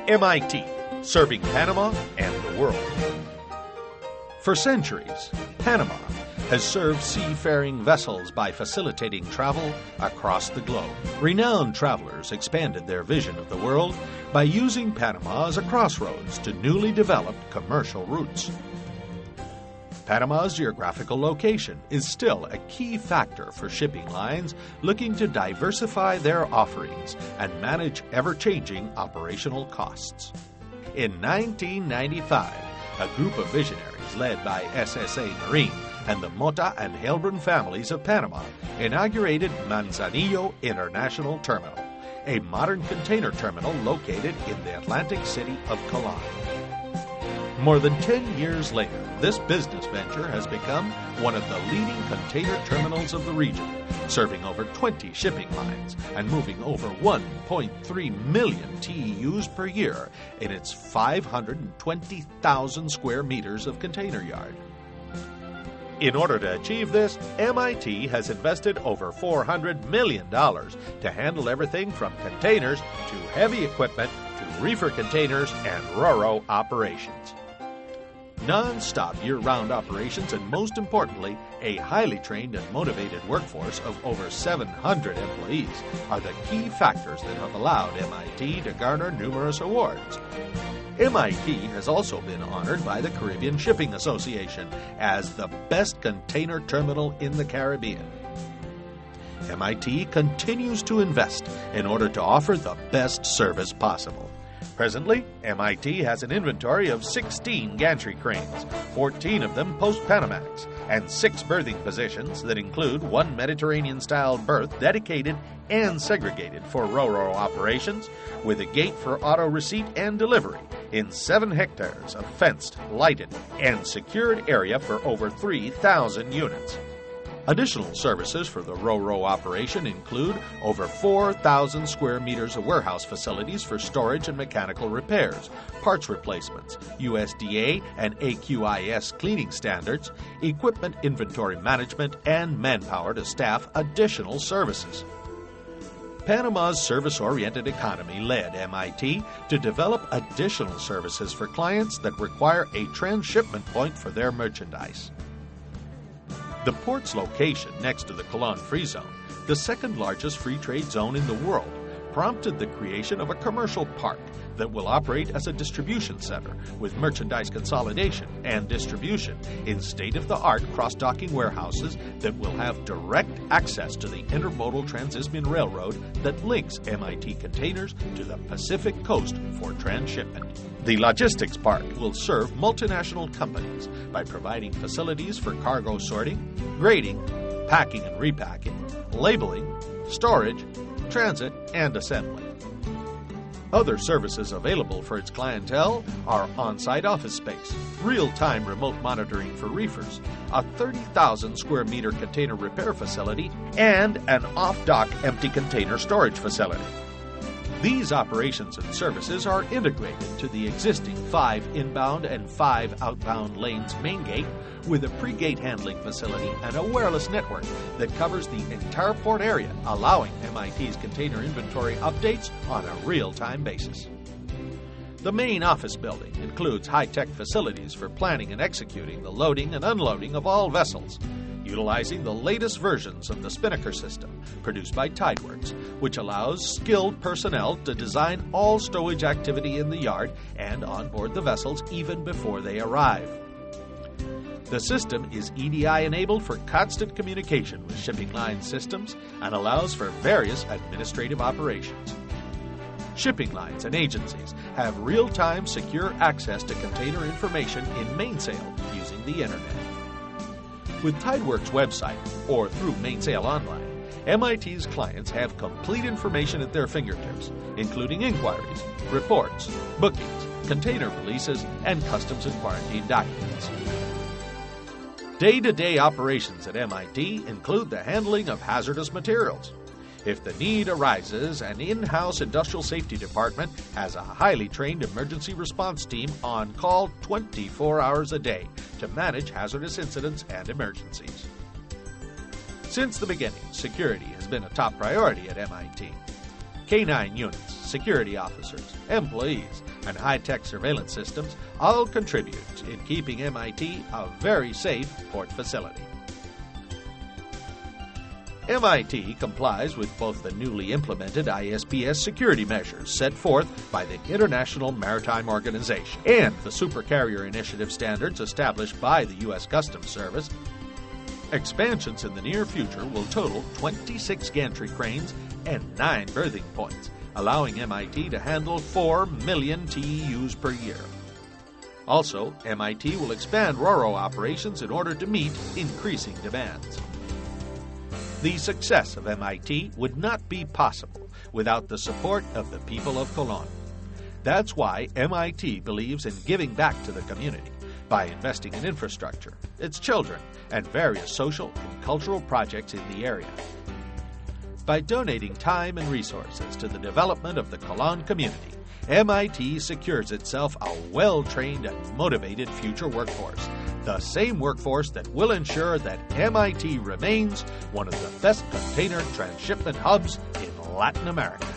MIT, serving Panama and the world. For centuries, Panama has served seafaring vessels by facilitating travel across the globe. Renowned travelers expanded their vision of the world by using Panama as a crossroads to newly developed commercial routes. Panama's geographical location is still a key factor for shipping lines looking to diversify their offerings and manage ever-changing operational costs. In 1995, a group of visionaries led by SSA Marine and the Mota and Helbron families of Panama inaugurated Manzanillo International Terminal, a modern container terminal located in the Atlantic city of Colón. More than 10 years later, this business venture has become one of the leading container terminals of the region, serving over 20 shipping lines and moving over 1.3 million TEUs per year in its 520,000 square meters of container yard. In order to achieve this, MIT has invested over $400 million to handle everything from containers to heavy equipment to reefer containers and RoRo operations. Non-stop year-round operations and, most importantly, a highly trained and motivated workforce of over 700 employees are the key factors that have allowed MIT to garner numerous awards. MIT has also been honored by the Caribbean Shipping Association as the best container terminal in the Caribbean. MIT continues to invest in order to offer the best service possible. Presently, MIT has an inventory of 16 gantry cranes, 14 of them post-Panamax, and 6 berthing positions that include 1 Mediterranean-style berth dedicated and segregated for RoRo operations, with a gate for auto receipt and delivery in 7 hectares of fenced, lighted, and secured area for over 3,000 units. Additional services for the RoRo operation include over 4,000 square meters of warehouse facilities for storage and mechanical repairs, parts replacements, USDA and AQIS cleaning standards, equipment inventory management, and manpower to staff additional services. Panama's service-oriented economy led MIT to develop additional services for clients that require a transshipment point for their merchandise. The port's location next to the Colón Free Zone, the second largest free trade zone in the world, prompted the creation of a commercial park that will operate as a distribution center with merchandise consolidation and distribution in state-of-the-art cross-docking warehouses that will have direct access to the intermodal Trans-Isthmian Railroad that links MIT containers to the Pacific coast for transshipment. The logistics park will serve multinational companies by providing facilities for cargo sorting, grading, packing and repacking, labeling, storage, transit, and assembly. Other services available for its clientele are on-site office space, real-time remote monitoring for reefers, a 30,000 square meter container repair facility, and an off-dock empty container storage facility. These operations and services are integrated to the existing 5 inbound and 5 outbound lanes main gate with a pre-gate handling facility and a wireless network that covers the entire port area, allowing MIT's container inventory updates on a real-time basis. The main office building includes high-tech facilities for planning and executing the loading and unloading of all vessels, utilizing the latest versions of the Spinnaker system produced by Tideworks, which allows skilled personnel to design all stowage activity in the yard and on board the vessels even before they arrive. The system is EDI-enabled for constant communication with shipping line systems and allows for various administrative operations. Shipping lines and agencies have real-time secure access to container information in mainsail using the Internet. With Tideworks' website or through Mainsail Online, MIT's clients have complete information at their fingertips, including inquiries, reports, bookings, container releases, and customs and quarantine documents. Day-to-day operations at MIT include the handling of hazardous materials. If the need arises, an in-house industrial safety department has a highly trained emergency response team on call 24 hours a day to manage hazardous incidents and emergencies. Since the beginning, security has been a top priority at MIT. K-9 units, security officers, employees, and high-tech surveillance systems all contribute in keeping MIT a very safe port facility. MIT complies with both the newly implemented ISPS security measures set forth by the International Maritime Organization and the supercarrier initiative standards established by the U.S. Customs Service. Expansions in the near future will total 26 gantry cranes and 9 berthing points, allowing MIT to handle 4 million TEUs per year. Also, MIT will expand RoRo operations in order to meet increasing demands. The success of MIT would not be possible without the support of the people of Colón. That's why MIT believes in giving back to the community by investing in infrastructure, its children, and various social and cultural projects in the area. By donating time and resources to the development of the Colón community, MIT secures itself a well-trained and motivated future workforce, the same workforce that will ensure that MIT remains one of the best container transshipment hubs in Latin America.